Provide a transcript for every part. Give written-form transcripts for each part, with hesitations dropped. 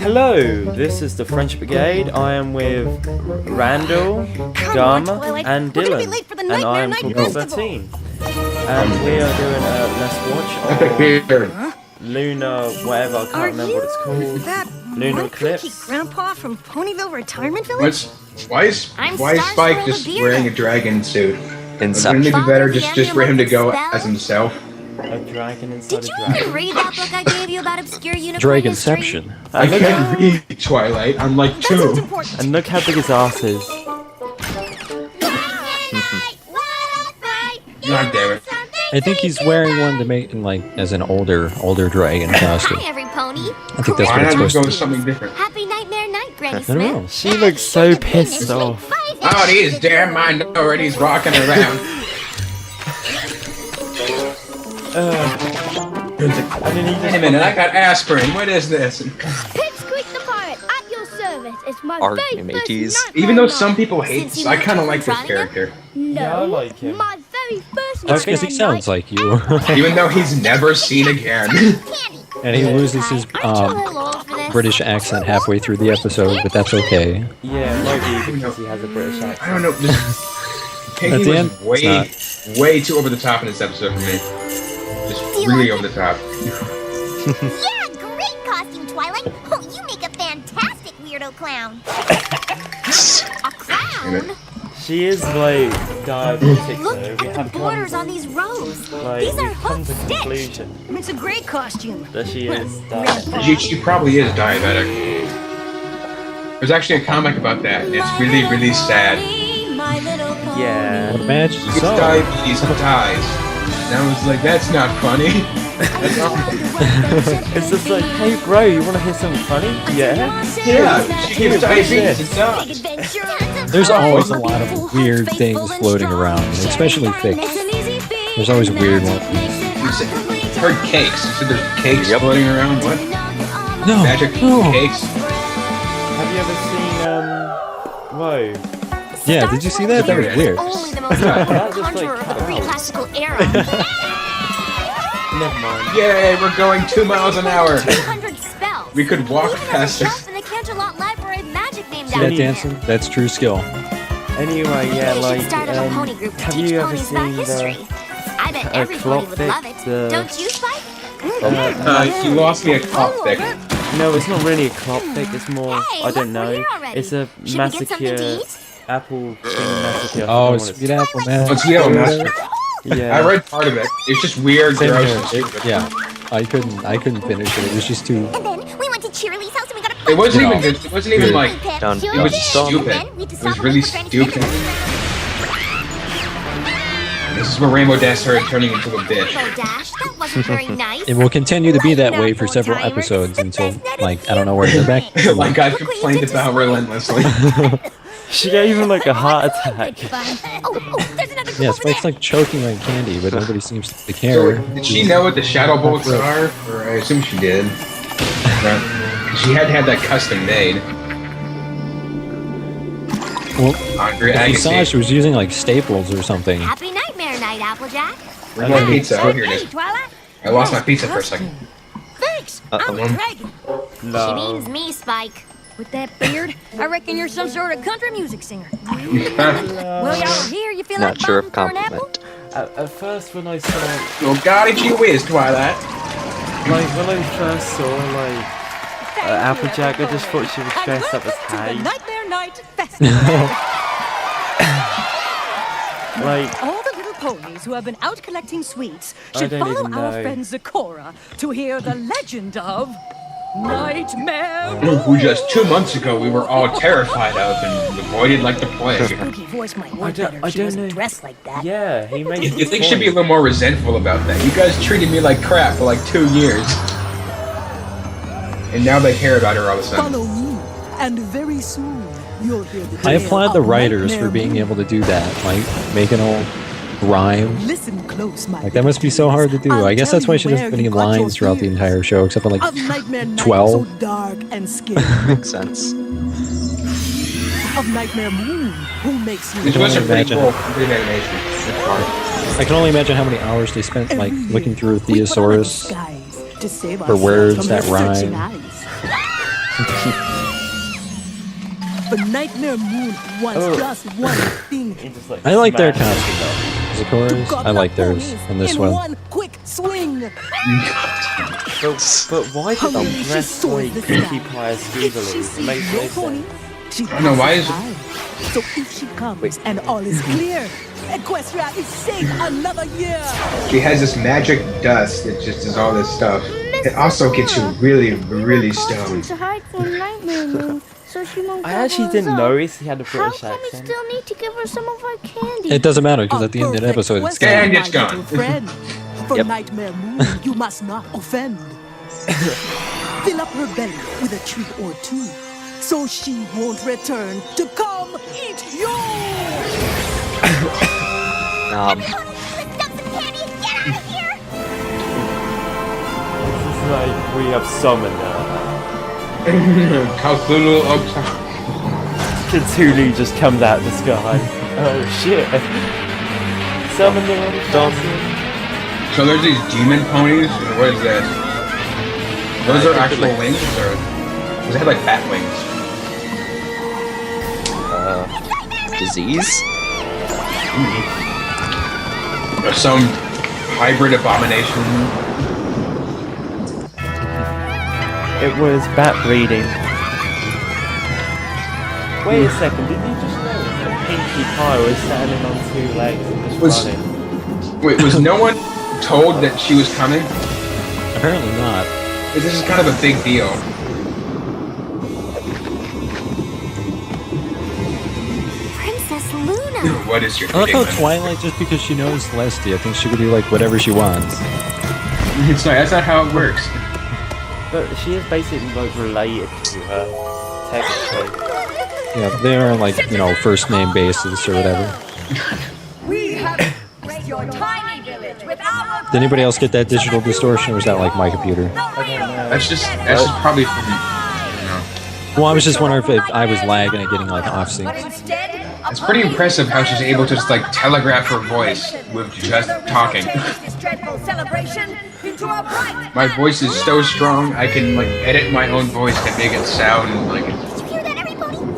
Hello, this is the French Brigade. I am with Randall, Garma and Dillon, and I am Corkeys 13. And we are doing a Let's Watch of Lunar whatever, I can't remember what it's called. Lunar Eclipse. Grandpa from Ponyville Retirement Village? Why is Spike just wearing a dragon suit? Inception. Wouldn't it be better just for him to go as himself? A dragon inside Did a you dragon. even read that book I gave you about obscure unicorn Dragonception. I can't read Twilight. I'm like 2. And look how big his ass is. God damn it. I think he's wearing one to make like as an older dragon costume. Hi, every pony. I think that's Why what it's not just supposed go to with something different? Happy Nightmare Night, Granny I don't know. Smith. She looks so pissed off. Oh, these damn minorities rocking around. And then he Wait a minute, I got aspirin. What is this? Pipsqueak the pirate at your service. It's my Are very you first mateys? nightmare Even though night. some people hate Since this, you I kind of went like this to Rotterdam? character. No, Yeah, I like him. my very first That's because he nightmare sounds night. like you. Even though he's never seen again. And he loses his British accent halfway through the episode, but that's okay. Yeah, it might be because he has a British accent. I don't know. Just, At he the was end, way too over the top in this episode for me. Just really over the top. Yeah, great costume, Twilight. Oh, you make a fantastic weirdo clown. A clown? She is like diabetic Look though. at the borders on these rows. Like, These are we've come hook to the stitched. conclusion It's a great costume. that she is diabetic. She probably is diabetic. There's actually a comic about that. And it's really, really sad. Yeah. What imagine He gets so. diabetes and dies. And I was like, that's not funny. That's awful. It's just like, hey bro, you wanna hear something funny? Yeah? Yeah, she gets diabetes and dies. There's always a lot of weird things floating around, especially fics. There's always weird ones. You said, heard cakes. You said there's cakes floating around? What? No, Magic no. cakes? Have you ever seen whoa. Yeah, did you see that? That was weird. Only the most That's important just like conjurer of the cows. pre-classical era. Never mind. Yay, we're going 2 miles an hour. 200 spells. We could walk Even past there's a this. shelf in the Canterlot Library of Magic named See after that him. dancing? That's true skill. Anyway, yeah, They like should start up a pony group to have teach you ever ponies about seen history. the I bet every pony would clockpick, love it. the- Don't you, Spike? You lost me a clock thick. no, it's not really a clock pick, it's more Hey, I don't look, we're know. here already. It's a Should we get something to massacre eat? apple thing massacre. I Oh, forgot what sweet it's- apple man. Oh, Sweet Apple Master. Yeah. I read part of it. It's just weird, Same gross, here. and stupid. Yeah, I couldn't finish it. It was just too. And then we went to Cheerilee's house and we got a It wasn't No. even good. It wasn't even like. Done. It was stupid. It was really stupid. This is where Rainbow Dash started turning into a bitch. Rainbow Dash, that wasn't very nice. It will continue to be that way for several episodes until, like, I don't know where they're back. Like I've complained about relentlessly. She gave him like a heart attack. there's another group Yeah, over Spike's like choking on candy, but nobody seems to So, care. did she know what the Shadow Bolts are? Or I assume she did. She had to have that custom made. Well, Andre if you saw Agassi. she was using like staples or something. Happy Nightmare Night, Applejack. Where's my pizza? Oh, here it Hey, is. Twilight. I lost my pizza for a second. Thanks. I'm a dragon. She No. means me, Spike. With that beard, I reckon you're some sort of country music singer. Well, y'all here, you feel Not like sure if bombing for an apple? compliment. At first when I saw Oh God, did you whiz, Twilight? like when I first saw like Applejack, I just thought she was dressed up as Hay. Nightmare Night Festival. Like All the little ponies who have been out collecting sweets I should don't follow even our know. friend Zecora to hear the legend of Nightmare Who just 2 months ago we were all terrified of and avoided like the plague. Spooky voice might work don't- better I if she don't wasn't know. dressed like that. yeah, he made You think she'd be a little more resentful about that? You guys treated me like crap for like 2 years. And now they care about her all of a sudden. Follow me, and very soon you'll hear the I tale applaud the of writers Nightmare for being Moon. able to do that, like make an old rhyme. Listen close, my Like that must be so hard to do. I'll I guess tell that's why you she doesn't where have any you got your lines throughout the fears. entire show, except for like of Nightmare Night 12. so dark and scary. Makes sense. Of Nightmare Moon, who makes you It was a pretty Imagine. cool good animation. It's hard. I can only imagine how many hours they spent like Every looking year, through we put on a Thesaurus disguise to save for ourselves words from that their searching rhyme. eyes. But Nightmare Moon wants just one thing. He just, like, I like their smashed costume though. The chorus, I like theirs in this one. One quick swing. But why did they dress like Pinkie Pie skivily? It makes no sense. She No, why is So if she comes and all is clear, Equestria is safe another year. She has this magic dust that just does all this stuff. It also gets you really, really stoned. To hide from Nightmare Moon, so she won't I actually didn't notice he had a How British come we accent. still need to give her some of our candy? It doesn't matter because at the end of the episode it's Yeah, gone. and it's gone. For Nightmare Moon, you must not offend. Fill up her belly with a treat or two, so she won't return to come eat you. Let's dump some candy and get out of here! It's like we have summoned her. Cthulhu Cthulhu just comes out of the sky. Oh shit. Summon the Johnson. So there's these demon ponies, and what is that? Those are actual wings, or does it have like bat wings? Disease? Or some hybrid abomination? It was bat breeding. Wait a second, did you just notice that Pinkie Pie was standing on 2 legs and just running? Wait, was no one told that she was coming? Apparently not. This is kind of a big deal. Princess Luna. What is your I love how predicament? Twilight, just because she knows Celestia, thinks she could do like whatever she wants. It's not. That's not how it works. But she is basically like related to her, technically. Yeah, they are like, you know, first name basis or whatever. We have raised your tiny village with our. Did anybody else get that digital distortion, or was that like my computer? That's just probably from. I don't know. Well, I was just wondering if I was lagging and getting like off sync. It's pretty impressive how she's able to just like telegraph her voice with just talking. My voice is so strong, I can like edit my own voice to make it sound like it.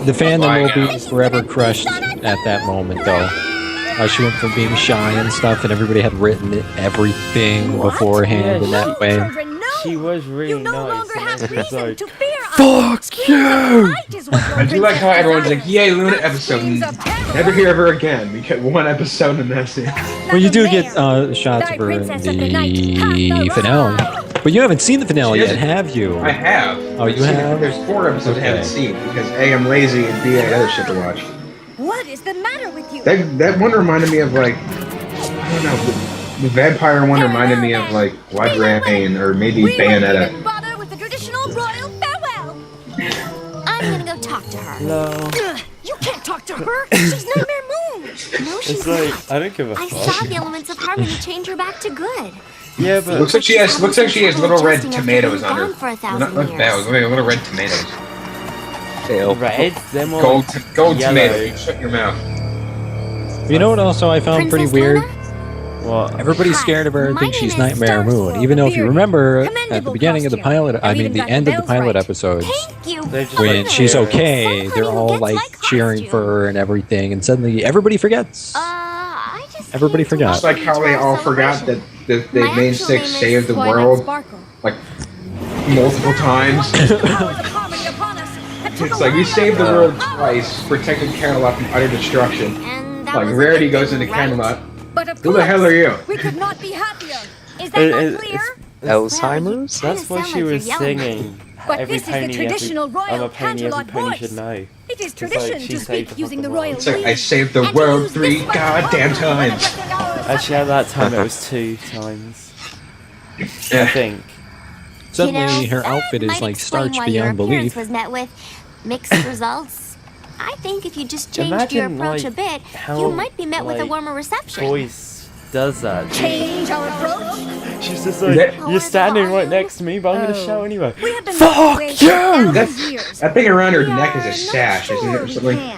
The fandom will be forever crushed at that moment, though. She went from being shy and stuff, and everybody had written everything beforehand in that way. She was really No nice. longer have and it was reason like, to fear us. fuck you! I do like how everyone's like, yay, Luna episode. Never hear of her again. We get one episode and that's it. Well, you do get shots of her in the finale. But you haven't seen the finale yet, have you? I have. Oh, you have? There's 4 episodes I haven't seen because A, I'm lazy, and B, I had other shit to watch. What is the matter with you? That one reminded me of like, I don't know, the vampire one reminded me of like Blood Rain or maybe Bayonetta. Bother with the traditional royal farewell. I'm gonna go talk to her. No. You can't talk to her. She's Nightmare Moon. No, she's It's like, not. I don't give a I fuck. saw the elements of harmony change her back to good. Yeah, but Looks like she has little red Adjusting after tomatoes being on her. gone for 1,000 Not years. that, little red tomatoes. red? They're more Gold yellow. tomato. You shut your mouth. You know what also I found pretty Princess weird? Luna? What? Everybody's scared of her and My thinks she's name is Nightmare Moon. Even though if you remember at the beginning of the pilot, I mean the end of the pilot episodes, Thank you. They're just when like, she's yeah. okay, they're all like cheering for her and everything, and suddenly everybody forgets. I just Everybody came to forgot. It's like how they all forgot that the My main actual 6 name is saved the Twilight world Sparkle. like multiple times. It's like we saved the world twice, protected Camelot from utter destruction. And that Like was a Rarity good goes thing, into right? Camelot. But of Who the hell are you? We could not be happier. Is that not clear? Alzheimer's? That's what she was singing. But Every this is the pony, traditional I'm royal a pony, every Canterlot pony voice. should know. It is It's like tradition she to saved speak the using the fucking royal It's like I language. saved the And to world use 3 this much goddamn power times. reflecting our Actually, at that time it was 2 times. I think. Suddenly her outfit is might like explain starch why beyond your appearance belief. was met with mixed results. I think if you just changed your Imagine, approach like, a bit, how, you might be met with a like, warmer reception. Voice does that. Change our approach. She's just like, That- you're standing right next to me, but I'm gonna Oh. shout anyway. We have been Fuck away you! for 1,000 That's- years. That thing around her We neck is are a sash, not isn't it, or sure something? we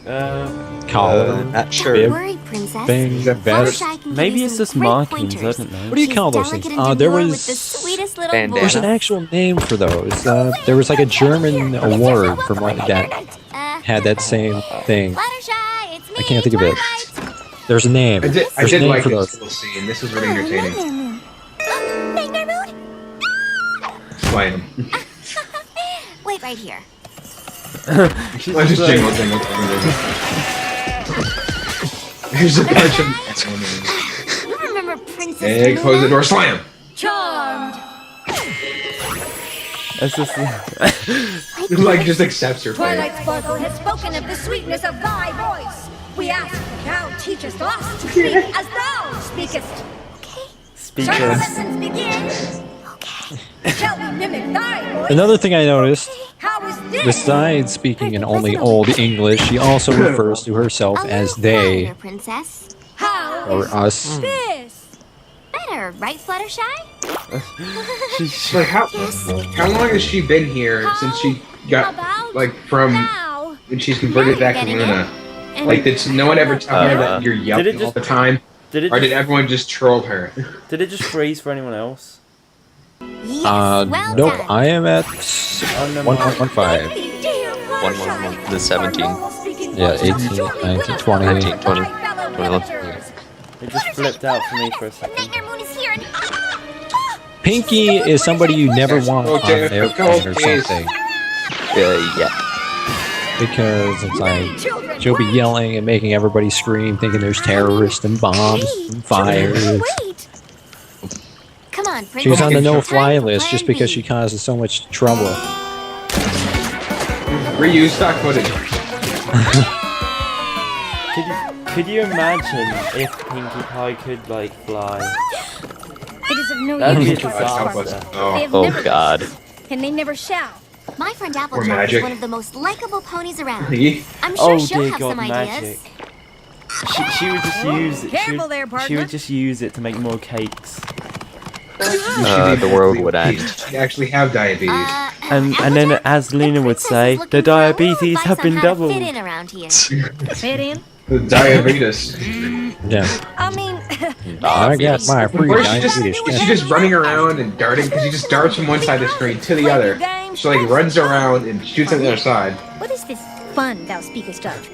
can. collar, Not sure. bib, Worry, princess. thing, vest. Fluttershy can give Maybe you it's some just great markings, I pointers. don't know. What do you She's call those delicate things? and There demure was with the sweetest little Bandana. there's an voice. actual name for those. There was like a German award from like that had that same thing. Fluttershy, it's me. I can't think of it. Twilight. There's a name. I There's did a name like for this those. little scene. This was really entertaining. Nightmare moon? Slam. Wait right here. Let's just jingle. There's a bunch of. You remember Princess Hey, close the door. Slam. Charmed. It's just Like just accepts your fate. Twilight Sparkle has spoken of the sweetness of thy voice. We ask, thou teachest us to speak as thou speakest. Shall the speakers. lessons begin? Shall we mimic thy voice? Another thing I noticed, How is this? besides speaking in only Old English, she also refers to herself A as little they quieter, princess. How or is us. this? Better, right, Fluttershy? Like how long has she been here since she got like from Now? when she's converted back to Getting Luna? And Like did no one ever tell her that you're Did it yelling all just- the time, Did it or did just, everyone just troll her? did it just freeze for anyone else? Yes, well Nope, done. I am at never 1115. Dear Fluttershy, The 17. our normal speaking Yeah, voice will 18, surely 19, win us 20. over to 20. thy fellow 21. villagers. It just flipped out for me for a second. Nightmare moon is here and Pinky is somebody you never want on an airplane or something. Yeah. Because it's like, she'll be yelling and making everybody scream, thinking there's terrorists and bombs and fires. Wait. Come on, princess. She was on the no-fly Plan list just because B. she causes so much trouble. Reuse stock footage. Could you imagine if Pinkie Pie could like fly? It is of no That'd be a use to us, Sparkle. disaster. They Oh, have Oh never God. been, and they never shall. My friend Or Applejack magic. is one of the most likable ponies around. Ye- I'm sure Oh she'll dear have God, some magic. ideas. She would just use it. Careful there, She partner. would just use it to make more cakes. The world would end. You actually have diabetes. And then, as Luna would say, the diabetes have been doubled. Fit in around here. Fit in? The diabetes. Yeah. I mean, I got my free Or is she just, diabetes. is she just running around and darting? Because she just darts from one side of the screen to the other. She like runs around and shoots at the other side. what is this fun thou speakest of?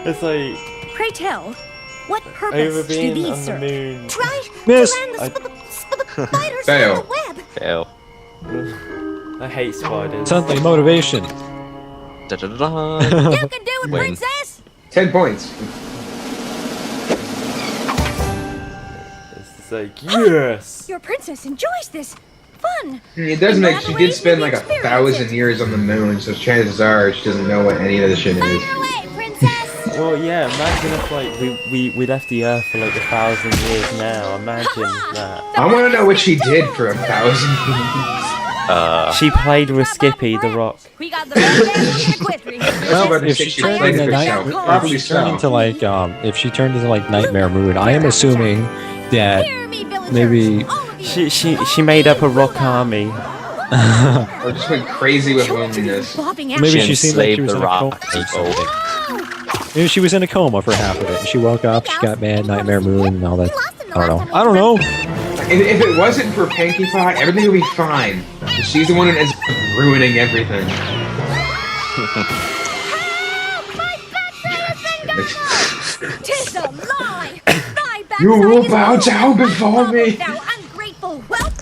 It's like Pray tell, what over purpose do being these on the serve? moon. try Miss. to land the spiders Fail. on the web. Fail. I hate spiders. Sunday motivation. Da-da-da-da. You can do it, Win. princess! 10 points. It's like yes. Your princess enjoys this fun. It does make. She did spend like Elaborate 1,000 years on the moon, so chances are she doesn't know what any of this shit is. Fire away, princess. Well, yeah. Imagine if like we left the Earth for like 1,000 years now. Imagine that. I want to know what she did for 1,000 years. She played with Skippy the Rock. We got the best dance and the quittery. Well, If she turned into if she turned into like Nightmare Moon, I am assuming that Hear me, villagers. maybe All of you. She made up a rock army. Or just went crazy with loneliness. Bobbing out. maybe She she seemed like she enslaved was the in a coma rock or people. something. Maybe she was in a coma for half of it. And she woke up, she got mad, Nightmare Moon, and all that. I don't know. I don't know. If it wasn't for Pinkie Pie, everything would be fine. She's the one that ends up ruining everything. Tis a lie. Thy You backside will is bow full. down before me. Thou ungrateful whelp.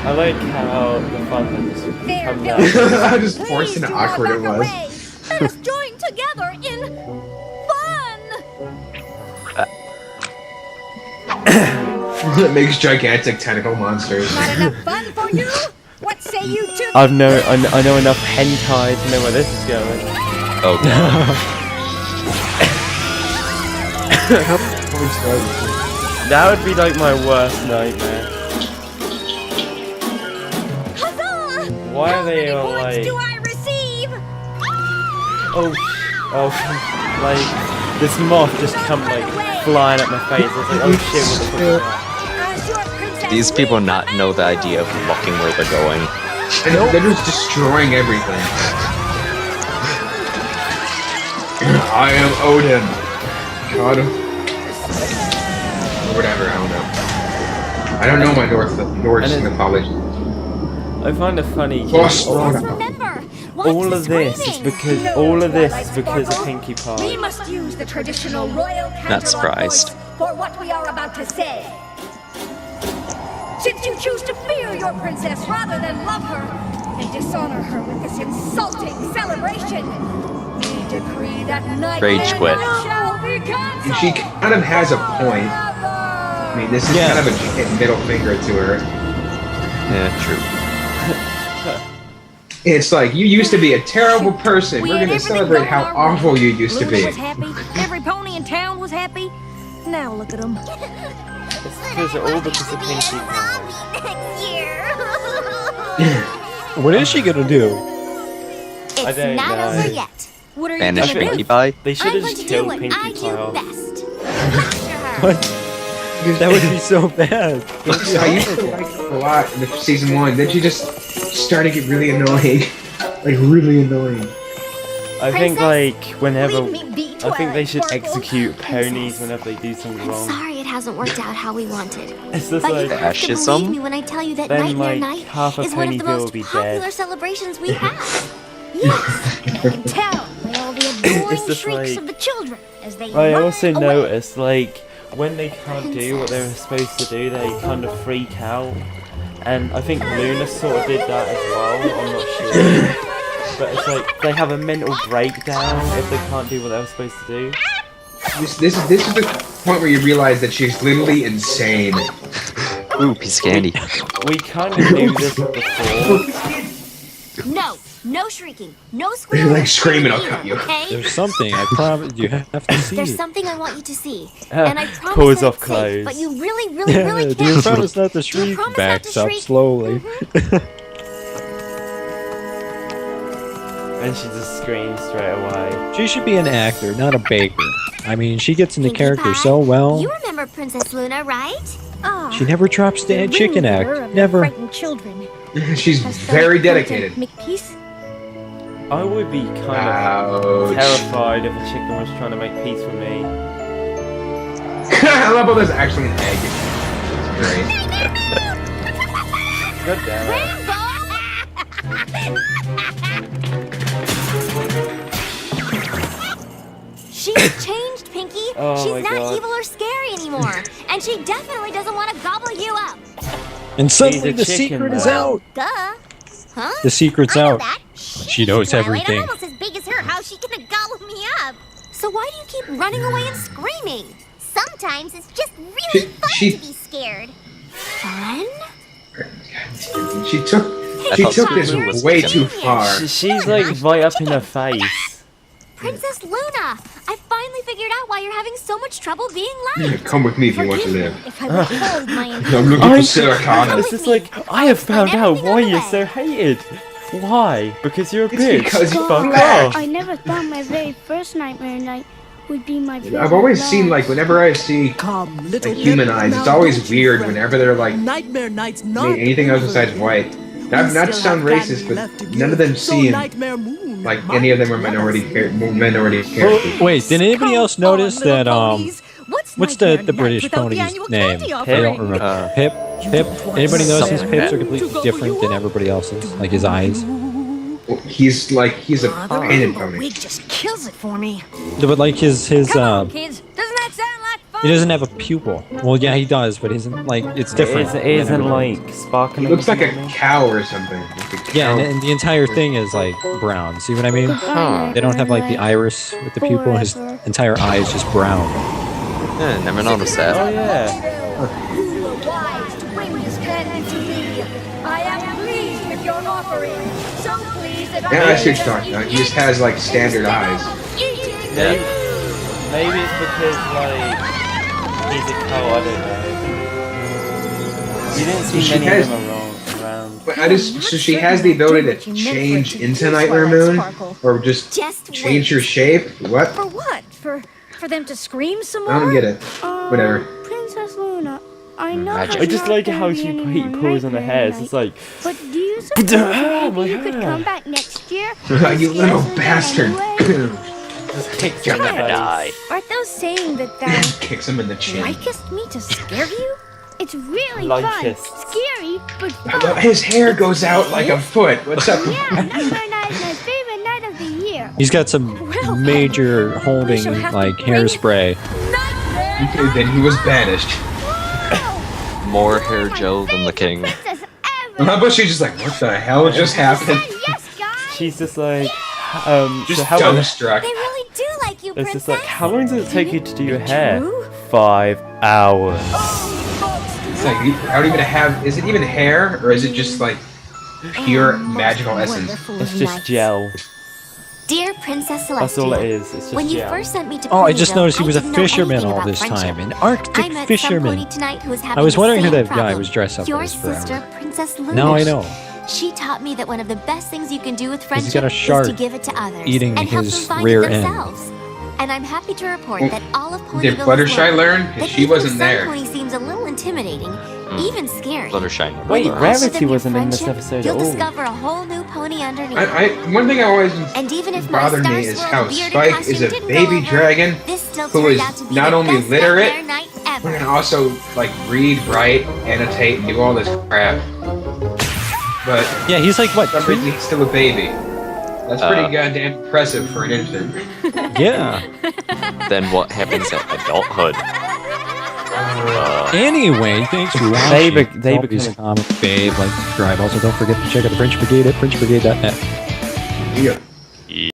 I like how the fun just There, come villagers. down. Just forced and awkward it was. Let us join together in fun. It makes gigantic tentacle monsters. Not enough fun for you? What say you to I know enough hentai to know where this is going. Oh God. That would be like my worst nightmare. Huzzah! Why How are they many all points like, do I receive? oh, like this moth just come like flying at my face. I was like, oh shit, what the fuck is that? As your princess These people wins. not know the idea of looking where they're going. And they're just destroying everything. I am Odin. God. Or whatever, I don't know. I don't know my Norse mythology. I find it funny. Remember, All of this is because of Pinkie We Pie. must use the traditional royal Not canter surprised. for what we are about to say. Since you choose to fear your princess rather than love her and dishonor her with this insulting celebration, we decree that night Rage quit. shall be canceled. She kind of has a point. I mean, this is kind of a middle finger to her. Yeah, true. It's like, you used to be a terrible person. We're gonna celebrate how awful you used to be. Was happy. Every pony in town was happy. Now look at them. It's all because of Pinkie Pie. next year. What is she gonna do? I It's don't not know. over yet. What are you Banish gonna Pinkie do? Pie? They should I'm have going just to do killed what Pinkie I Pie do off. best. Capture her. What? That would be so bad. I used to like her a lot in season 1. Then she just started to get really annoying. Like, really annoying. I think like whenever Leave me be, I think they should Sparkle. execute ponies whenever they do something I'm wrong. sorry it hasn't worked out how we wanted. It's just But you like have to Fascism? believe me when I tell you that Then, Nightmare like, Night half a is one of the Ponyville will most be popular dead. celebrations we have. Tell by all the adoring It's just shrieks like- of the children as they I run also away. noticed like when they can't do what they're supposed to do, they kind of freak out. And I think Luna sort of did that as well, I'm not sure. But it's like they have a mental breakdown if they can't do what they're supposed to do. This is the point where you realize that she's literally insane. Ooh, piece of candy. We kind of knew this before. No shrieking, no squealing. Like, screaming, I'll cut you. Okay? There's something. I promise you have to see There's it. something I want you to see, and I promise Pulls that off it's safe, clothes. but you really, really, Yeah, really do you can't. promise not to Do you shriek? promise not Backs to up shriek? slowly. And she just screams straight away. She should be an actor, not a baker. I mean, she gets into Pinkie character Pie, so well. You remember Princess Luna, right? Ah, She never drops the dead chicken ringleader act. of the Never. frightened children. She's Has very felt content dedicated. Make peace. I would be kind of Ouch. terrified if a chicken was trying to make peace with me. I love how there's actually an egg. It's great. God damn She's changed, Pinky. Oh my She's not God. evil or scary anymore, and she definitely doesn't want to gobble you up. And suddenly a the chicken secret is now. out. Duh. Huh? The secret's I know out. that. She knows Twilight, everything. I'm almost as big as her. How's she gonna gobble me up? So why do you keep running away and screaming? Sometimes it's just really fun she- to be scared. Fun? She took this Luna was way chicken. too far. She's like right up in her face. Princess Luna, I finally figured out why you're having so much trouble being liked. Come with me if you want to Forgive me live. if I withhold my I'm looking for Sarah Connor. It's just like I have found out why you're so hated. Why? Because you're a It's bitch. because you're Fuck black. off. I never thought my very first Nightmare Night would be my favorite. I've always seen, like, whenever I see Come, little like human Pip, eyes, now it's always don't you weird fret. whenever they're like Nightmare Night's not made anything else over besides yet. white. We Not to still sound have racist, candy but left to none give, of them so seem Nightmare Moon like might any of them are let minority us in. minority characters. Wait, did anybody else Come on, notice little that ponies. what's the Nightmare British Night without the pony's annual name? candy I offering? don't remember. Pip? Anybody notice his Something pips like are completely different than everybody else's? Like his eyes? He's a The painted rainbow pony. wig just kills it for me. But like his Come on, kids. Doesn't that sound like fun? he doesn't have a pupil. Well, yeah, he does, but isn't like it's different. It isn't than everybody. like sparkling. He looks like a or something. cow or something. Like a Yeah, cow. and the entire thing is like brown. See what I mean? They don't have like the iris with the pupil. His entire eye is just brown. Yeah, never noticed Oh that. yeah. You were wise to bring this candy to me. I am pleased with your offering. So pleased that Yeah, I I see what you're talking about. He just has like standard eyes. Maybe, maybe it's because like he's a cow. I don't know. You didn't see She many has- of them around. But so she has the ability to change into Nightmare Moon, or just Just change wait. her shape. What? For what? For them to scream some more? I don't get it. Whatever. Princess Luna, I know Magic. there's I just not like gonna how be she any he more pulls on her Nightmare hair. Night. It's like But do you suppose Ah, my maybe you could hair. come back next year? You little Yes, bastard. anyway. Just kicks him in the Gonna face. die. Art thou saying that thou Kicks him in the chin. likest me to scare you? It's really Likest. fun. Scary, but fun. His hair goes out like a foot. What's up? Yeah, Nightmare Night is my favorite night of the year. He's got some major holding, like, hairspray. Then he was banished. More hair gel than the king. Princess And how about she's just like, what the hell just happened? Yes, guys. She's just like, Just so how long? dumbstruck. They really do like you, It's princess. just like, how long does it take you to do your hair? 5 hours. It's like, how do you even have? Is it even hair, or is it just like pure magical essence? It's just gel. Dear Princess That's all it Celestia, is. It's just when you gel. first sent me to Oh, I just Ponyville, noticed he was a didn't know fisherman anything all about this friendship. time. An I Arctic met fisherman. some pony tonight who was having I was the wondering who same that guy problem. was dressed up Your as forever. sister, Princess Luna. Now I know. She taught me that one of the best things you can do with He's friendship got a is shark to give it to others eating and help his them find rear it end. themselves. And I'm happy to report that all of Ponyville Did has Fluttershy learned learn? that She even wasn't some there. pony seems a little intimidating, even scary. Fluttershy. Wait, When you Rarity master your wasn't in this friendship, episode you'll at all. discover a whole new pony underneath. One thing I always And even if my bothered Star me is Swirl how bearded Spike costume is a didn't baby go over, dragon this still who turned is out to be not the only best literate, nightmare night ever. but can also like read, write, annotate, and do all this crap. But Yeah, he's like, what, for some reason, 2? he's still a baby. That's pretty goddamn impressive for an infant. Yeah. Then what happens at adulthood? Anyway, thanks for watching. They Always become comment, babe, like, subscribe. Also, don't forget to check out the French Brigade at FrenchBrigade.net. Yeah.